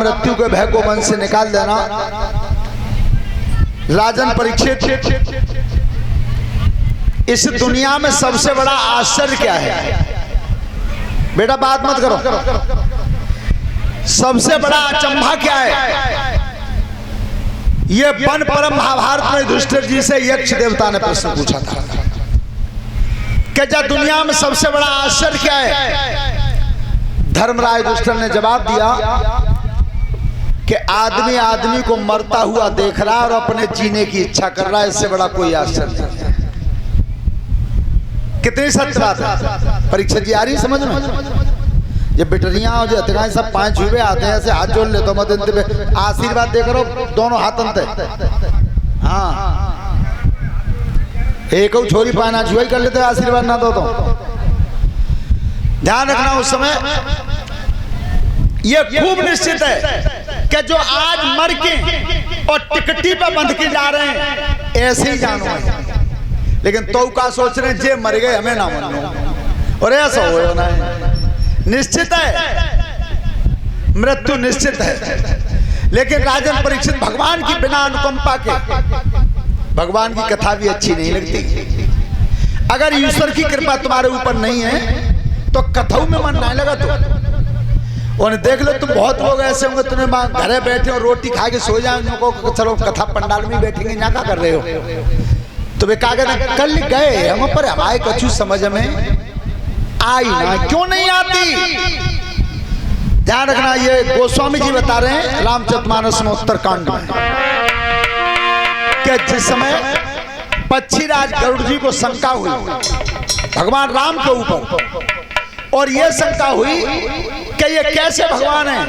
मृत्यु के भय को मन से निकाल देना। राजन परीक्षित, इस दुनिया में सबसे बड़ा आश्चर्य क्या है? बेटा बात मत करो। सबसे बड़ा अचंभा क्या है? ये वन परम महाभारत में युधिष्ठिर जी से यक्ष देवता ने प्रश्न पूछा था कि जब दुनिया में सबसे बड़ा आश्चर्य क्या है? धर्मराज युधिष्ठिर ने जवाब दिया कि आदमी आदमी को मरता हुआ देख रहा है और अपने जीने की इच्छा कर रहा है, इससे बड़ा कोई आश्चर्य नहीं है। कितनी सत्य बात है। परीक्षा जी आ रही समझ में? ये बिटरियां और जो हथियार सब पांच हुए आते हैं, ऐसे हाथ जोड़ ले तो मत इंतबे आशीर्वाद दे करो, दोनों हाथ अंते। हाँ एक छोरी पाना छुआई कर लेते, आशीर्वाद ना दो तो ध्यान रखना। उस समय ये खूब निश्चित है कि जो आज मर के और टिकटी पे बंध के जा रहे हैं ऐसे ही जानो है, लेकिन तो का सोच रहे हैं जे मर गए हमें ना मरनो, और ऐसा हो ना है। निश्चित है मृत्यु, निश्चित है। लेकिन राजन परीक्षित भगवान की बिना अनुकंपा के भगवान की कथा भी अच्छी नहीं लगती। अगर ईश्वर की कृपा तुम्हारे ऊपर नहीं है तो कथाओं में मन नहीं लगा। तो और देख लो, तुम बहुत लोग ऐसे होंगे तुम्हें घरे बैठे और रोटी खा के सो जाए, चलो कथा पंडाल में बैठेंगे, ना क्या कर रहे हो? तो वे कागज कल गए हम पर हमारे कछु समझ में आई ना, क्यों नहीं आती? ध्यान रखना, ये गोस्वामी जी बता रहे हैं रामचरितमानस में उत्तरकांड में कि जिस समय पक्षीराज गरुड़ जी को शंका हुई भगवान राम के ऊपर, और ये शंका हुई कि ये कैसे भगवान है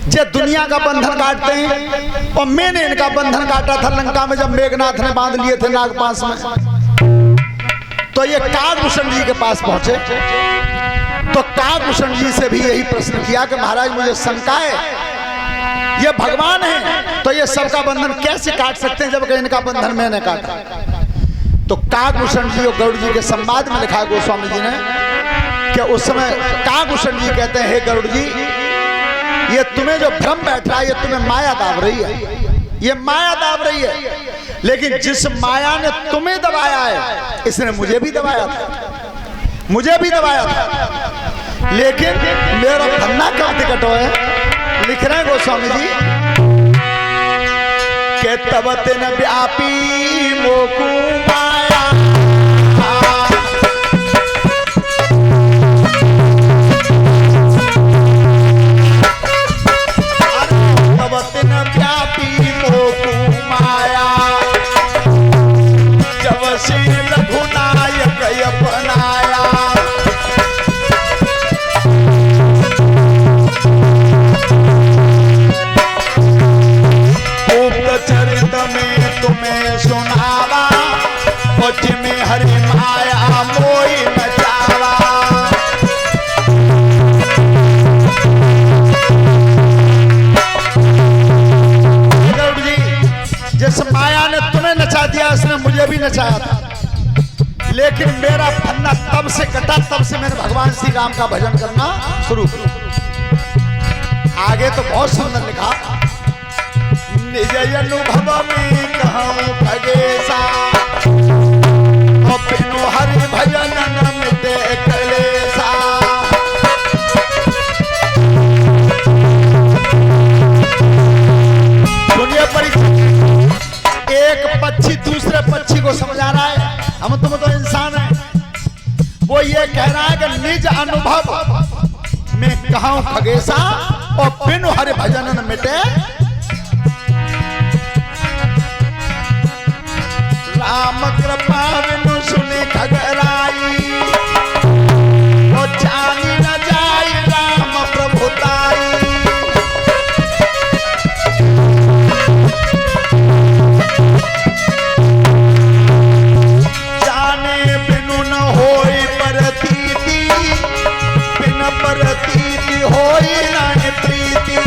जो दुनिया का बंधन काटते हैं, और मैंने इनका बंधन काटा था लंका में जब मेघनाथ ने बांध लिए थे नागपाश में। तो ये काकभूषण जी के पास पहुंचे तो काकभूषण जी से भी यही प्रश्न किया कि महाराज मुझे शंका है, ये भगवान है तो ये सबका बंधन कैसे काट सकते हैं जबकि इनका बंधन मैंने काटा? तो काकभूषण जी और गरुड़ जी के संवाद में लिखा गोस्वामी जी ने कि उस समय काकभूषण जी कहते हैं, हे गरुड़ जी, ये तुम्हें जो भ्रम बैठ रहा है ये तुम्हें माया दाब रही है, ये माया दाब रही है। लेकिन जिस माया ने तुम्हें दबाया है इसने मुझे भी दबाया था, मुझे भी दबाया था, लेकिन मेरा धन्ना कब टिकट है। लिख रहे हैं गोस्वामी जी के तब तेन व्यापी मोकू माया, तब तेन व्यापी मोकू माया, जब से रघुनायक अपनाया। उक्त चरित में तुम्हें सुनावा, मुझ में हरि माया मोहि मचावा। गरुड़ जी, जिस माया ने तुम्हें नचा दिया उसने मुझे भी नचाया था, लेकिन मेरा फन्ना तब से कटा, तब से मैंने भगवान श्री राम का भजन करना शुरू किया। आगे तो बहुत सुंदर लिखा, निज अनुभव में कहूं खगेशा, और बिनु हरि भजन न मिटे कलेशा। सुनिए परीक्षित, एक पक्षी दूसरे पक्षी को समझा रहा है, हम तुम तो इंसान है, वो ये कह रहा है कि निज अनुभव में कहूं खगेशा, और बिनु हरि भजन न मिटे। राम कृपा बिनु सुने खगराई, और जानी न जाई राम प्रभुताई। जाने बिनु न होई परतीति, बिन परतीति होई न प्रीति।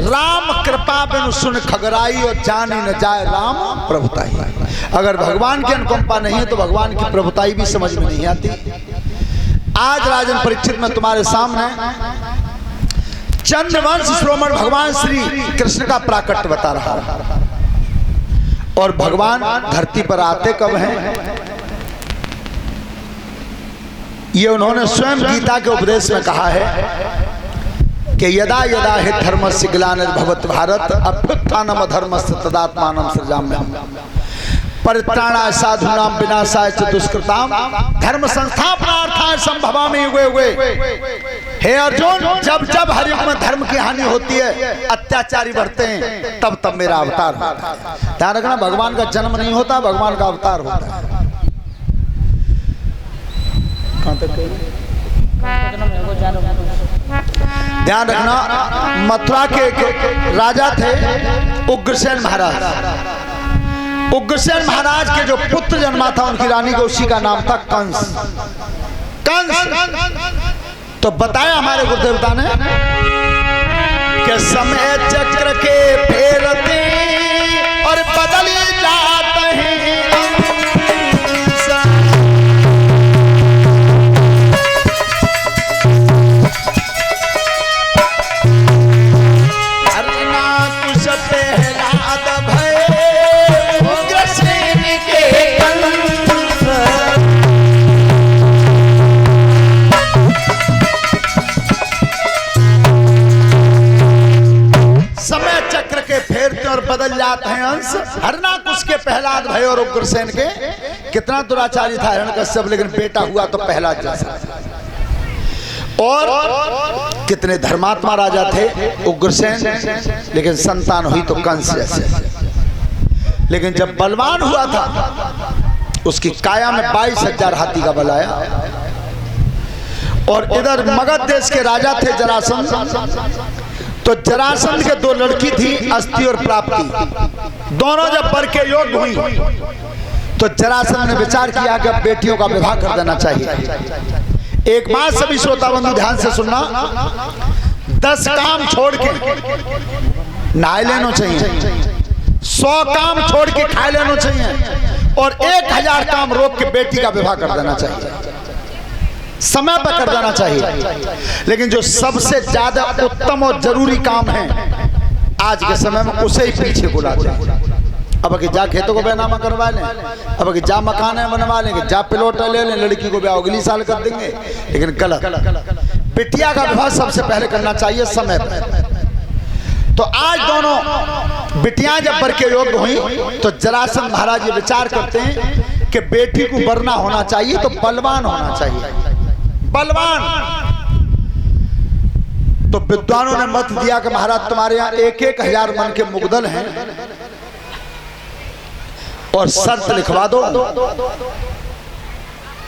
राम कृपा बिनु सुन खगराई, और जानी न जाए राम प्रभुताई। अगर भगवान की अनुकंपा नहीं है तो भगवान की प्रभुताई भी समझ में नहीं आती। आज राजन परीक्षित में तुम्हारे सामने चंद्रवंश श्रोमण भगवान श्री कृष्ण का प्राकट्य बता रहा है। और भगवान धरती पर आते कब हैं, ये उन्होंने स्वयं गीता के उपदेश में कहा है कि यदा यदा हि धर्मस्य ग्लानिर्भवति भारत अभ्युत्थानम् अधर्मस्य तदात्मानं सृजाम्यहम् परित्राणाय साधूनां विनाशाय च दुष्कृतां धर्म संस्थापनार्थाय संभवामि युगे युगे। हे अर्जुन, जब जब हर युग में धर्म की हानि होती है, अत्याचारी बढ़ते हैं, तब तब मेरा अवतार होता है। ध्यान रखना, भगवान का जन्म नहीं होता, भगवान का अवतार होता है। ध्यान रखना, मथुरा के राजा थे उग्रसेन महाराज। उग्रसेन महाराज के जो पुत्र जन्मा था उनकी रानी को, उसी का नाम था कंस। कंस तो बताया हमारे गुरुदेवता ने कि समय चक्र के फेरते और बदल जाते हैं, और बदल जाते हैं अंश। हरणाकुश के प्रहलाद भय और उग्रसेन के कितना दुराचारी था हिरण्यकश्यप, लेकिन बेटा हुआ तो प्रहलाद जैसा। और कितने धर्मात्मा राजा थे उग्रसेन, लेकिन संतान हुई तो कंस जैसे। लेकिन जब बलवान हुआ था, उसकी काया में 22,000 हाथी का बल आया। और इधर मगध देश के राजा थे जरासंध। तो जरासंध के 2 लड़की थी, अस्ति और प्राप्ति। दोनों जब बर के योग हुई तो जरासंध ने विचार किया कि अब बेटियों का विवाह कर देना चाहिए। एक बात सभी श्रोता बंधु ध्यान से सुनना, 10 काम छोड़ के नहा लेना चाहिए, 100 काम छोड़ के खा लेना चाहिए, और 1000 काम रोक के बेटी का विवाह कर देना चाहिए, समय पर कर देना चाहिए। लेकिन जो सबसे ज्यादा उत्तम और जरूरी काम है आज के समय में, उसे ही पीछे बुलाते हैं। अब कि जा खेतों को बेनामा करवा लें, अब कि जा मकान बनवा लेंगे, जा प्लॉट ले लें, लड़की को ब्याह अगली साल कर देंगे। लेकिन गलत, बिटिया का विवाह सबसे पहले करना चाहिए समय पर। तो आज दोनों बिटियां जब बर के योग्य हुई तो जरासंध महाराज ये विचार करते हैं कि बेटी को वरना होना चाहिए तो बलवान होना चाहिए, बलवान। तो विद्वानों ने मत दिया कि महाराज तुम्हारे यहाँ 1,000 मन के मुगदल हैं और शर्त लिखवा दो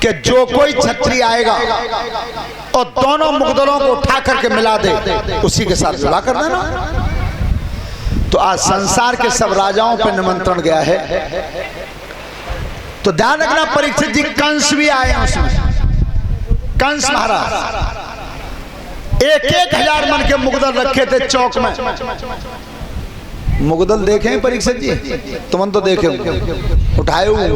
कि जो कोई छत्री आएगा और दोनों मुगदलों को उठा करके मिला दे, उसी के साथ विवाह कर देना। तो आज संसार के सब राजाओं पर निमंत्रण गया है। तो ध्यान रखना, परीक्षित जी कंस भी आए हैं उसमें। कंस महाराज 1,000 मन के मुगदल रखे थे चौक में। मुगदल देखे हैं परीक्षित जी? तुम तो देखे उठाए हुए।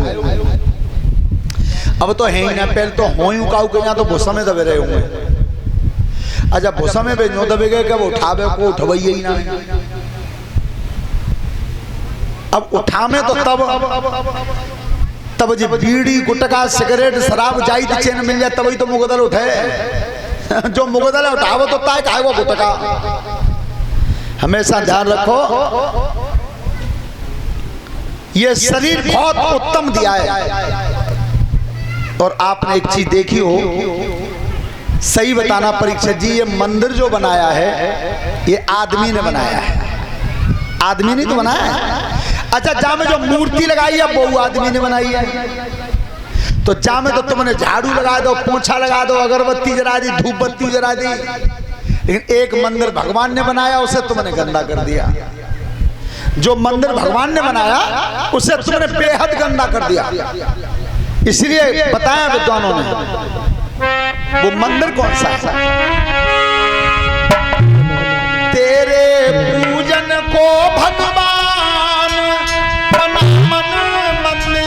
अब तो है ही ना, पहले तो हो काऊ के यहाँ तो भूसा में दबे रहे होंगे। अच्छा, भूसा में भी नो दबे गए, कब उठावे को उठवैये ही ना। अब उठावे तो तब जी बीड़ी गुटका सिगरेट शराब जाई तो चैन मिल जाए, तभी तो मुगदल उठे। जो मुगदल है उठावो तो ताय खाए वो गुटका। हमेशा ध्यान रखो, ये शरीर बहुत उत्तम दिया है। और आपने एक चीज देखी हो, सही बताना परीक्षित जी, ये मंदिर जो बनाया है ये आदमी ने बनाया है, आदमी ने तो बनाया है। अच्छा, जहाँ में जो मूर्ति लगाई है वो आदमी ने बनाई है। तो जहाँ में तो तुमने झाड़ू लगा दो, पोछा लगा दो, अगरबत्ती जला दी, धूप बत्ती जला दी, लेकिन एक मंदिर भगवान ने बनाया उसे तुमने गंदा कर दिया। जो मंदिर भगवान ने बनाया उसे तुमने बेहद गंदा कर दिया। इसलिए बताया विद्वानों ने, वो मंदिर कौन सा है? तेरे पूजन को भगवान मन मंदिर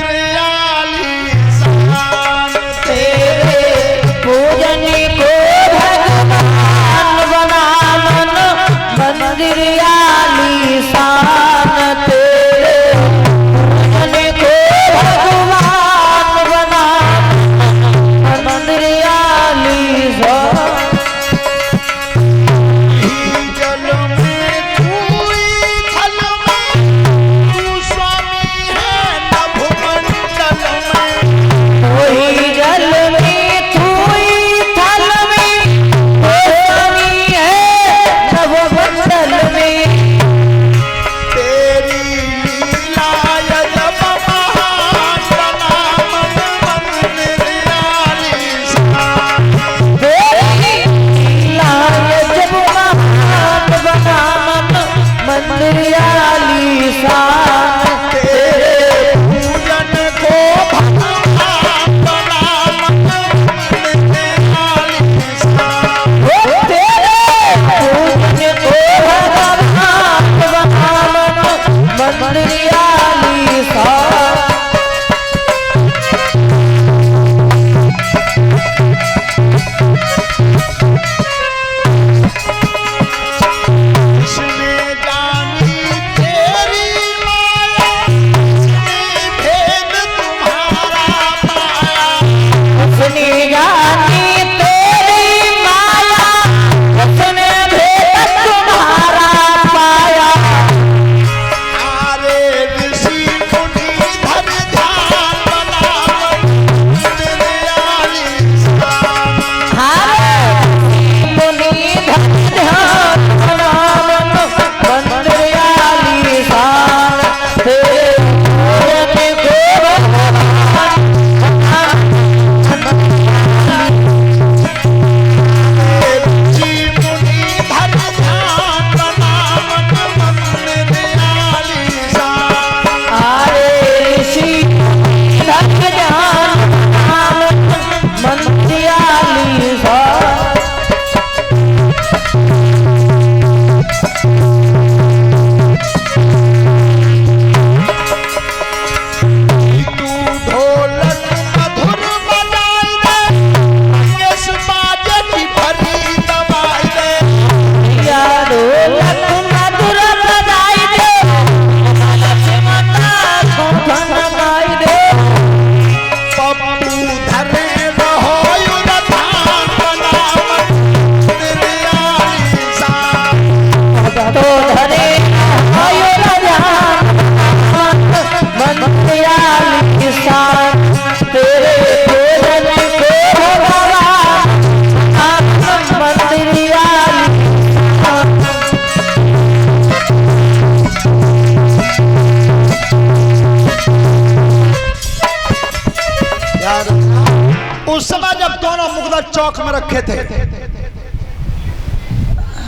उस समय जब दोनों मुगल चौक में रखे थे